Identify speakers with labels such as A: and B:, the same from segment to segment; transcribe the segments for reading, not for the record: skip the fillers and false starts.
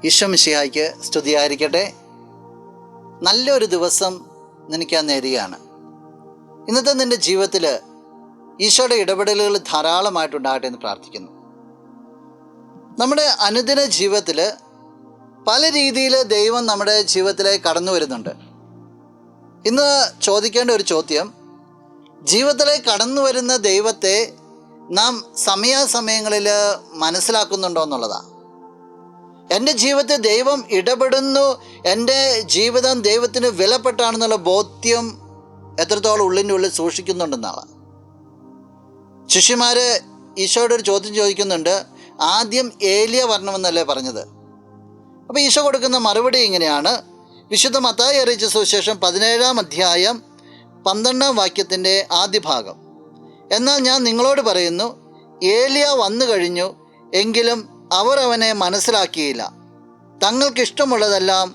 A: ഈശോ മിശിഹായ്ക്ക് സ്തുതിയായിരിക്കട്ടെ. നല്ലൊരു ദിവസം നിനക്ക് നേരുകയാണ്. ഇന്നത്തെ നിൻ്റെ ജീവിതത്തിൽ ഈശോയുടെ ഇടപെടലുകൾ ധാരാളമായിട്ടുണ്ടാകട്ടെ എന്ന് പ്രാർത്ഥിക്കുന്നു. നമ്മുടെ അനുദിന ജീവിതത്തിൽ പല രീതിയിൽ ദൈവം നമ്മുടെ ജീവിതത്തിലേക്ക് കടന്നു വരുന്നുണ്ട്. ഇന്ന് ചോദിക്കേണ്ട ഒരു ചോദ്യം, ജീവിതത്തിലേക്ക് കടന്നു വരുന്ന ദൈവത്തെ നാം സമയാസമയങ്ങളിൽ മനസ്സിലാക്കുന്നുണ്ടോ എന്നുള്ളതാണ്. എൻ്റെ ജീവിതത്തിൽ ദൈവം ഇടപെടുന്നു, എൻ്റെ ജീവിതം ദൈവത്തിന് വിലപ്പെട്ടാണെന്നുള്ള ബോധ്യം എത്രത്തോളം ഉള്ളിൻ്റെ ഉള്ളിൽ സൂക്ഷിക്കുന്നുണ്ടെന്നാണ്. ശിഷ്യന്മാർ ഈശോയുടെ ഒരു ചോദ്യം ചോദിക്കുന്നുണ്ട്, ആദ്യം ഏലിയ വരണമെന്നല്ലേ പറഞ്ഞത്? അപ്പോൾ ഈശോ കൊടുക്കുന്ന മറുപടി ഇങ്ങനെയാണ്. വിശുദ്ധ മത്തായി അറിയിച്ച സുവിശേഷം 17-ാം അധ്യായം 12-ാം വാക്യത്തിൻ്റെ ആദ്യ ഭാഗം. എന്നാൽ ഞാൻ നിങ്ങളോട് പറയുന്നു, ഏലിയ വന്നു കഴിഞ്ഞു, എങ്കിലും അവർ അവനെ മനസ്സിലാക്കിയില്ല. തങ്ങൾക്കിഷ്ടമുള്ളതെല്ലാം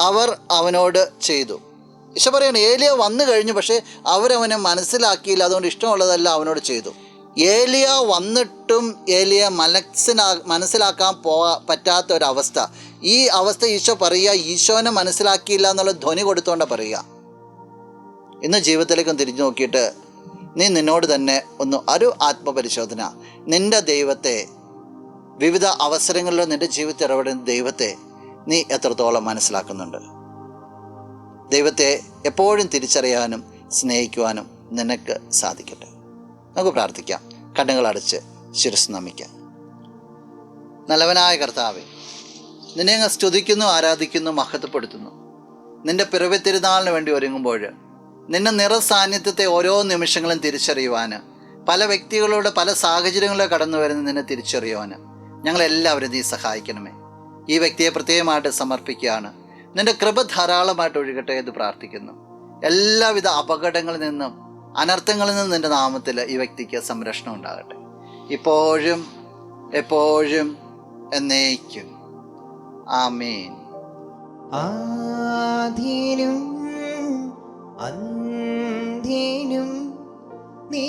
A: അവർ അവനോട് ചെയ്തു. ഈശോ പറയാണ്, ഏലിയ വന്നു കഴിഞ്ഞു, പക്ഷേ അവരവനെ മനസ്സിലാക്കിയില്ല, അതുകൊണ്ട് ഇഷ്ടമുള്ളതെല്ലാം അവനോട് ചെയ്തു. ഏലിയ വന്നിട്ടും ഏലിയ മനസ്സിലാക്കാൻ പറ്റാത്ത ഒരവസ്ഥ. ഈ അവസ്ഥ ഈശോ പറയുക, ഈശോനെ മനസ്സിലാക്കിയില്ല എന്നുള്ള ധ്വനി കൊടുത്തുകൊണ്ട് പറയുക. ഇന്ന് ജീവിതത്തിലേക്കും തിരിഞ്ഞു നോക്കിയിട്ട് നീ നിന്നോട് തന്നെ ഒരു ആത്മപരിശോധന. നിൻ്റെ ദൈവത്തെ, വിവിധ അവസരങ്ങളിൽ നിൻ്റെ ജീവിതത്തിൽ ഇടപെടുന്ന ദൈവത്തെ നീ എത്രത്തോളം മനസ്സിലാക്കുന്നുണ്ട്? ദൈവത്തെ എപ്പോഴും തിരിച്ചറിയാനും സ്നേഹിക്കുവാനും നിനക്ക് സാധിക്കട്ടെ. നമുക്ക് പ്രാർത്ഥിക്കാം. കണ്ണുകൾ അടച്ച് ശിരസ്സ് നമിക്കാം. നല്ലവനായ കർത്താവേ, നിന്നെ അങ്ങ് സ്തുതിക്കുന്നു, ആരാധിക്കുന്നു, മഹത്വപ്പെടുത്തുന്നു. നിൻ്റെ പിറവി തിരുനാളിന് വേണ്ടി ഒരുങ്ങുമ്പോൾ നിൻ്റെ നിറസാന്നിധ്യത്തെ ഓരോ നിമിഷങ്ങളും തിരിച്ചറിയുവാൻ, പല വ്യക്തികളോട് പല സാഹചര്യങ്ങളിലൂടെ കടന്നു വരുന്ന നിന്നെ തിരിച്ചറിയുവാൻ ഞങ്ങളെല്ലാവരും നീ സഹായിക്കണമേ. ഈ വ്യക്തിയെ പ്രത്യേകമായിട്ട് സമർപ്പിക്കുകയാണ്. നിൻ്റെ കൃപ ധാരാളമായിട്ട് ഒഴുകട്ടെ എന്ന് പ്രാർത്ഥിക്കുന്നു. എല്ലാവിധ അപകടങ്ങളിൽ നിന്നും അനർത്ഥങ്ങളിൽ നിന്നും നിൻ്റെ നാമത്തിൽ ഈ വ്യക്തിക്ക് സംരക്ഷണം ഉണ്ടാകട്ടെ, ഇപ്പോഴും എപ്പോഴും എന്നേക്കും. ആമേൻ.
B: ആദിയിലും അന്ത്യനും നീ